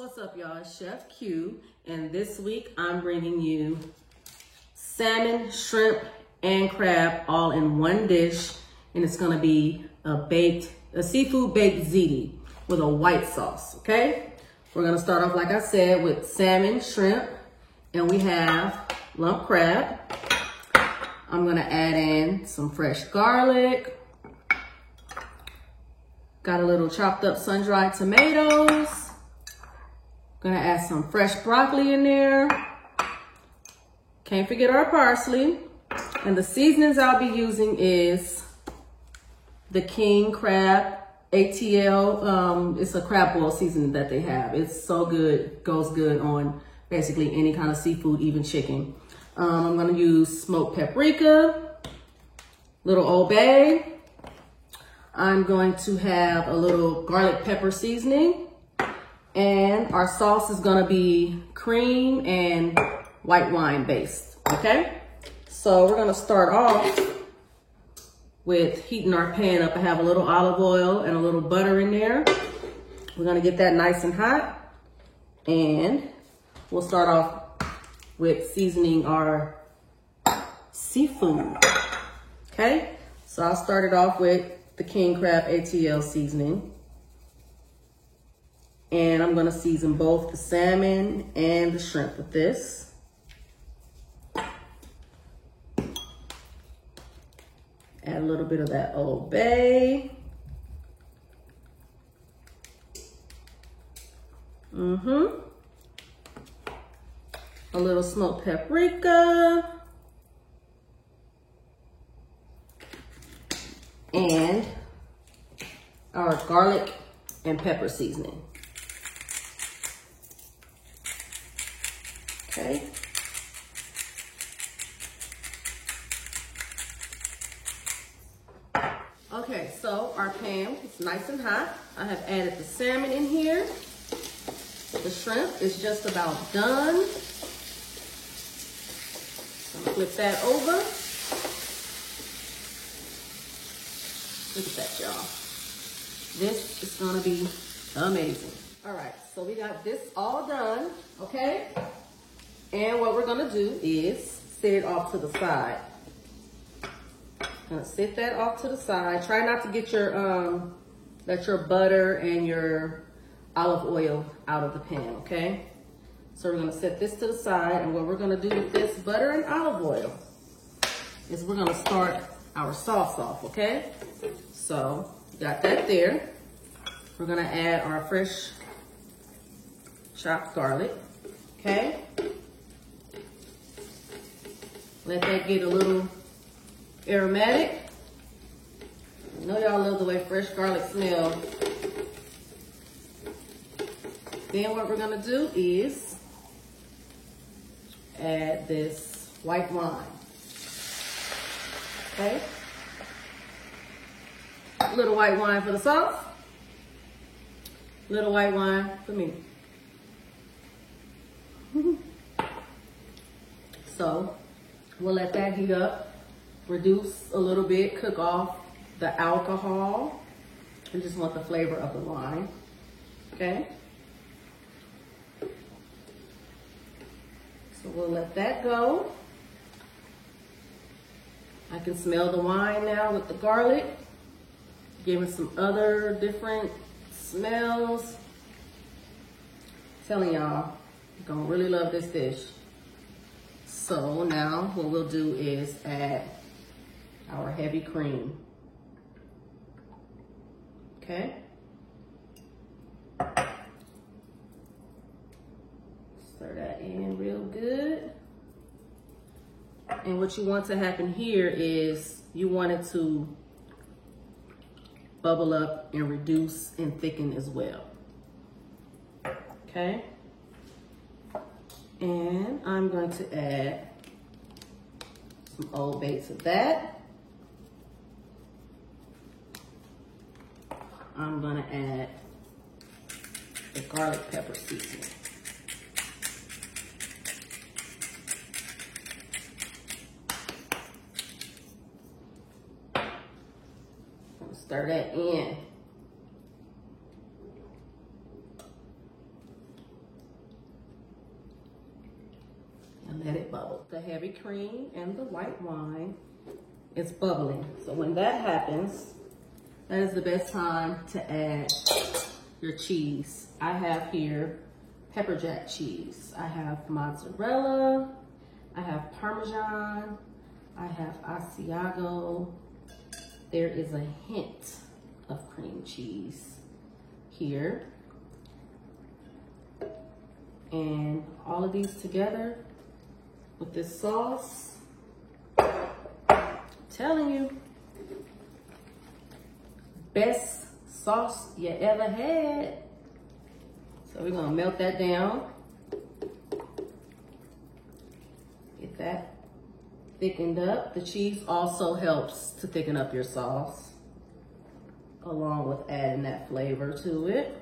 What's up, y'all? It's Chef Q, and this week I'm bringing you salmon, shrimp, and crab all in one dish, and it's gonna be a seafood baked ziti with a white sauce, okay? We're gonna start off, like I said, with salmon, shrimp, and we have lump crab. I'm gonna add in some fresh garlic. Got a little chopped up sun-dried tomatoes. Gonna add some fresh broccoli in there. Can't forget our parsley. And the seasonings I'll be using is the King Crab ATL. It's a crab boil seasoning that they have. It's so good, goes good on basically any kind of seafood, even chicken. I'm gonna use smoked paprika, little Old Bay. I'm going to have a little garlic pepper seasoning. And our sauce is gonna be cream and white wine based, okay? So we're gonna start off with heating our pan up. I have a little olive oil and a little butter in there. We're gonna get that nice and hot. And we'll start off with seasoning our seafood, okay? So I'll start it off with the King Crab ATL seasoning. And I'm gonna season both the salmon and the shrimp with this. Add a little bit of that Old Bay. A little smoked paprika. And our garlic and pepper seasoning. Okay. Okay, so our pan is nice and hot. I have added the salmon in here. The shrimp is just about done. So I'm gonna flip that over. Look at that, y'all. This is gonna be amazing. All right, so we got this all done, okay? And what we're gonna do is set it off to the side. Gonna set that off to the side. Try not to get your let your butter and your olive oil out of the pan, okay? So we're gonna set this to the side, and what we're gonna do with this butter and olive oil is we're gonna start our sauce off, okay? So got that there. We're gonna add our fresh chopped garlic, okay? Let that get a little aromatic. I know y'all love the way fresh garlic smells. Then what we're gonna do is add this white wine. Okay? A little white wine for the sauce. Little white wine for me. So we'll let that heat up, reduce a little bit, cook off the alcohol. We just want the flavor of the wine, okay? So we'll let that go. I can smell the wine now with the garlic, giving some other different smells. Telling y'all, you're gonna really love this dish. So now what we'll do is add our heavy cream. Okay? Stir that in real good. And what you want to happen here is you want it to bubble up and reduce and thicken as well. Okay? And I'm going to add some Old Bay to that. I'm gonna add the garlic pepper seasoning. Stir that in. let it bubble. The heavy cream and the white wine is bubbling. So when that happens, that is the best time to add your cheese. I have here pepper jack cheese. I have mozzarella, I have Parmesan, I have Asiago. There is a hint of cream cheese here. And all of these together with this sauce, I'm telling you, best sauce you ever had. So we're gonna melt that down. Get that thickened up. The cheese also helps to thicken up your sauce, along with adding that flavor to it.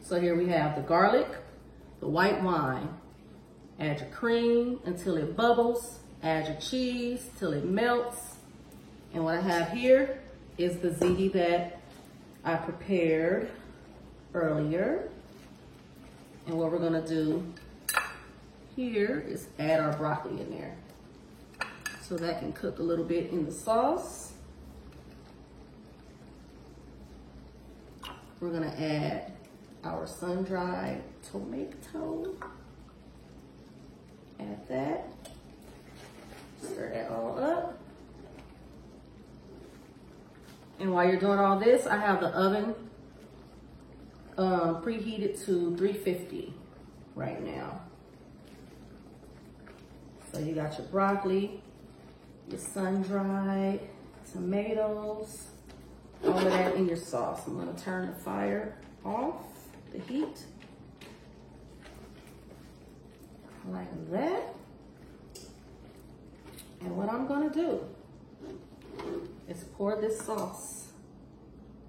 So here we have the garlic, the white wine. Add your cream until it bubbles. Add your cheese till it melts. And what I have here is the ziti that I prepared earlier. And what we're gonna do here is add our broccoli in there. So that can cook a little bit in the sauce. We're gonna add our sun-dried tomato. Add that. Stir that all up. And while you're doing all this, I have the oven preheated to 350 right now. So you got your broccoli, your sun-dried tomatoes, all of that in your sauce. I'm gonna turn the fire off, the heat, like that. And what I'm gonna do is pour this sauce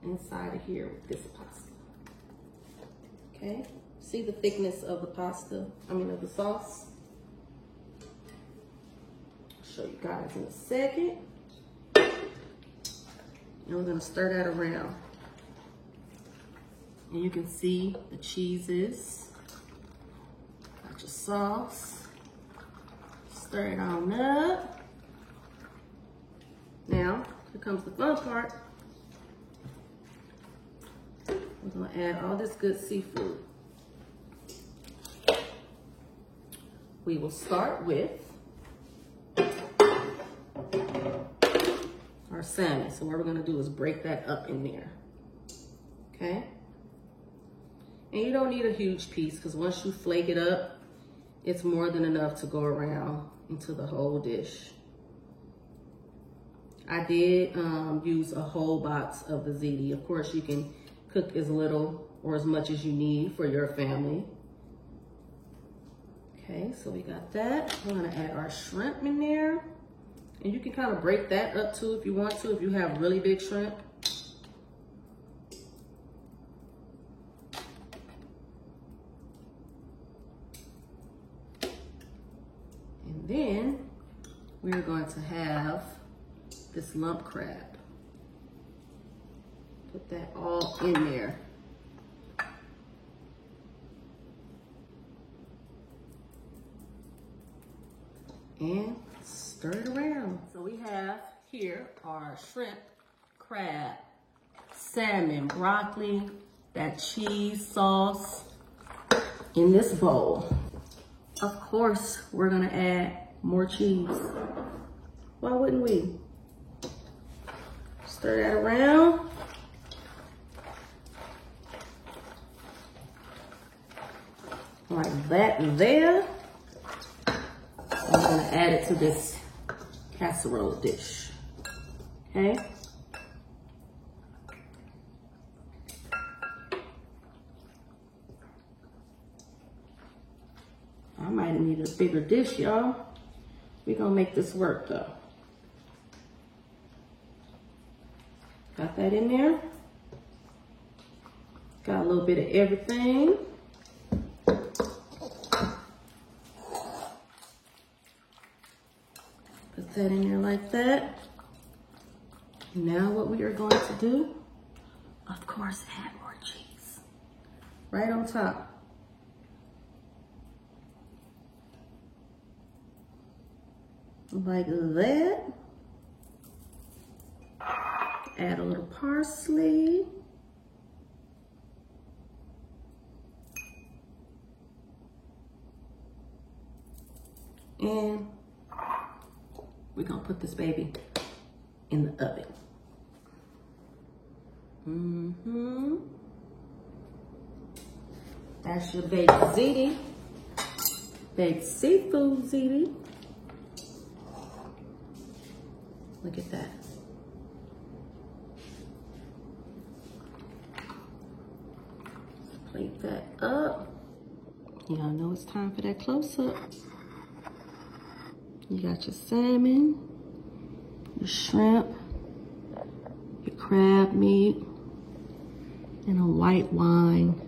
inside of here with this pasta. Okay, see the thickness of the pasta, of the sauce? I'll show you guys in a second. And we're gonna stir that around. And you can see the cheeses. Got your sauce. Stir it on up. Now, here comes the fun part. We're gonna add all this good seafood. We will start with our salmon. So what we're gonna do is break that up in there, okay? And you don't need a huge piece because once you flake it up, it's more than enough to go around into the whole dish. I did use a whole box of the ziti. Of course, you can cook as little or as much as you need for your family. Okay, so we got that. We're gonna add our shrimp in there. And you can kind of break that up too if you want to, if you have really big shrimp. And then we're going to have this lump crab. Put that all in there. And stir it around. So we have here our shrimp, crab, salmon, broccoli, that cheese sauce in this bowl. Of course, we're gonna add more cheese. Why wouldn't we? Stir that around. Like that there. I'm gonna add it to this casserole dish, okay? I might need a bigger dish, y'all. We're gonna make this work though. Got that in there. Got a little bit of everything. Put that in there like that. Now what we are going to do, of course, add more cheese. Right on top. like that. Add a little parsley. And we're gonna put this baby in the oven. That's your baked ziti, baked seafood ziti. Look at that. Let's plate that up. Y'all know it's time for that close-up. You got your salmon, your shrimp, your crab meat, and a white wine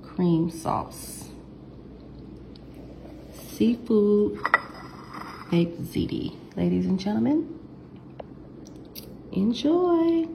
cream sauce. Seafood baked ziti. Ladies and gentlemen, enjoy.